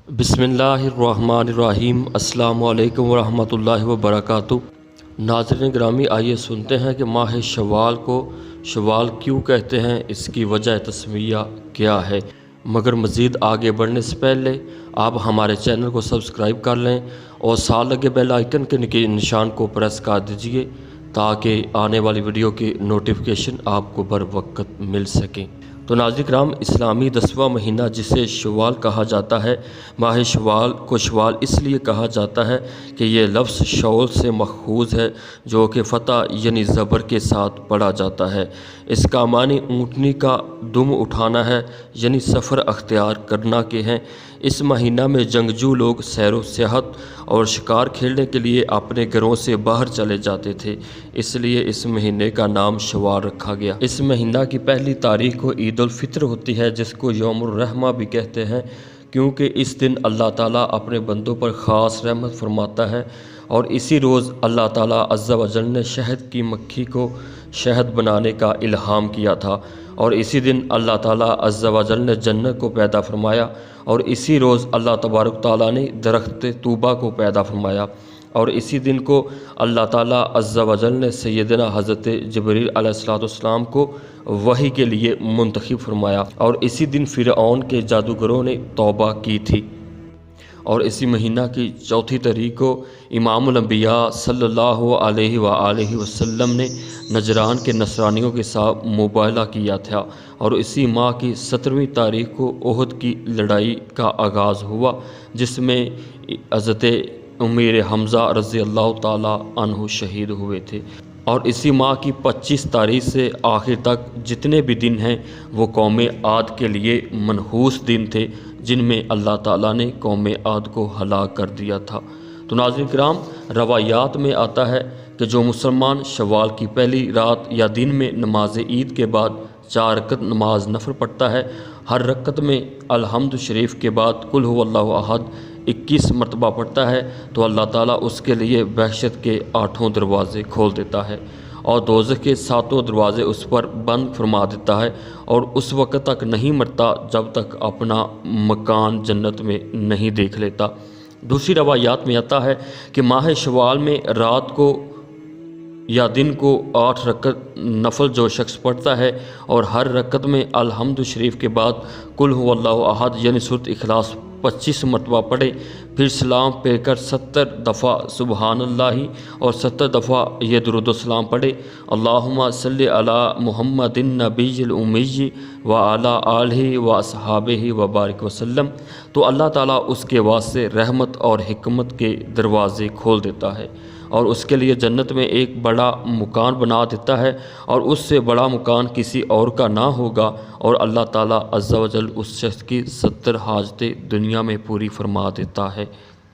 बिस्मिल्लाहिर्रहमानिर्रहीम। अस्सलामु अलैकुम वरहमतुल्लाहि वबरकातुहू। नाज़रीन ग्रामी, आइए सुनते हैं कि माह शवाल को शवाल क्यों कहते हैं, इसकी वजह तस्मिया क्या है। मगर मज़ीद आगे बढ़ने से पहले आप हमारे चैनल को सब्सक्राइब कर लें और साथ लगे बेल आइकन के निशान को प्रेस कर दीजिए ताकि आने वाली वीडियो की नोटिफिकेशन आपको बर वक्त मिल सके। तो नाज़रीन किराम, इस्लामी 10वां महीना जिसे शवाल कहा जाता है, माह शवाल को शवाल इसलिए कहा जाता है कि ये लफ्ज़ शौल से मख़ूज़ है जो कि फ़तह यानी ज़बर के साथ पढ़ा जाता है। इसका मानी ऊँटनी का दुम उठाना है यानी सफ़र अख्तियार करना के हैं। इस महीना में जंगजू लोग सैर व सियाहत और शिकार खेलने के लिए अपने घरों से बाहर चले जाते थे, इसलिए इस महीने का नाम शवाल रखा गया। इस महीना की पहली तारीख को ईद उल फित्र होती है, जिसको यौमुर रहमा भी कहते हैं, क्योंकि इस दिन अल्लाह ताला अपने बंदों पर ख़ास रहमत फरमाता है। और इसी रोज़ अल्लाह ताला अज़्ज़ा वजल ने शहद की मक्खी को शहद बनाने का इल्हाम किया था। और इसी दिन अल्लाह ताला अज़्ज़ा वजल ने जन्नत को पैदा फरमाया। और इसी रोज़ अल्लाह तबारक ताला ने दरख्त तूबा को पैदा फरमाया। और इसी दिन को अल्लाह ताला अज़्ज़ा वजल ने सैयदना हज़रत जिब्रील अलैहिस्सलाम को वही के लिए मुंतखब फरमाया। और इसी दिन फ़िरऔन के जादूगरों ने तौबा की थी। और इसी महीना की चौथी तारीख को इमामुल अंबिया सल्लल्लाहु अलैहि वसल्लम ने नजरान के नसरानियों के साथ मुबाहला किया था। और इसी माह की 17वीं तारीख को ओहद की लड़ाई का आगाज़ हुआ, जिसमें हज़रत उमर हमज़ा रज़ी अल्लाह ताला अन्हु शहीद हुए थे। और इसी माह की 25 तारीख से आखिर तक जितने भी दिन हैं वो कौम आद के लिए मनहूस दिन थे, जिनमें अल्लाह ताला ने कौम आद को हलाक कर दिया था। तो नाज़रीन किराम, रवायात में आता है कि जो मुसलमान शवाल की पहली रात या दिन में नमाज ईद के बाद 4 रकत नमाज नफल पढ़ता है, हर रकत में अलहम्द शरीफ के बाद कुल हुवल्लाहु अहद 21 मरतबा पढ़ता है, तो अल्लाह ताला उसके लिए बहशत के 8 दरवाज़े खोल देता है और दोज़ख के 7 दरवाज़े उस पर बंद फरमा देता है। और उस वक़्त तक नहीं मरता जब तक अपना मकान जन्नत में नहीं देख लेता। दूसरी रवायात में आता है कि माह शवाल में रात को या दिन को 8 रकत नफल जो शख्स पढ़ता है और हर रकत में अलहम्द शरीफ के बाद कुल हुवल्लाहु अहद यानी सूरत इखलास 25 मरतबा पढ़े, फिर सलाम पेकर 70 दफ़ा सुबहानल्लाही और 70 दफ़ा ये दुरूद सलाम पढ़े, अल्लाहुम्मा सल्ली अला मुहम्मदिन नबिय्यिल उम्मी व अला आलिहि व अस्हाबिहि व बारिक वसल्लम, तो अल्लाह ताला उसके वास्ते रहमत और हिकमत के दरवाज़े खोल देता है और उसके लिए जन्नत में एक बड़ा मकान बना देता है और उससे बड़ा मकान किसी और का ना होगा। और अल्लाह ताला अज़्ज़ा वजल उस शख्स की 70 हाजतें दुनिया में पूरी फरमा देता है।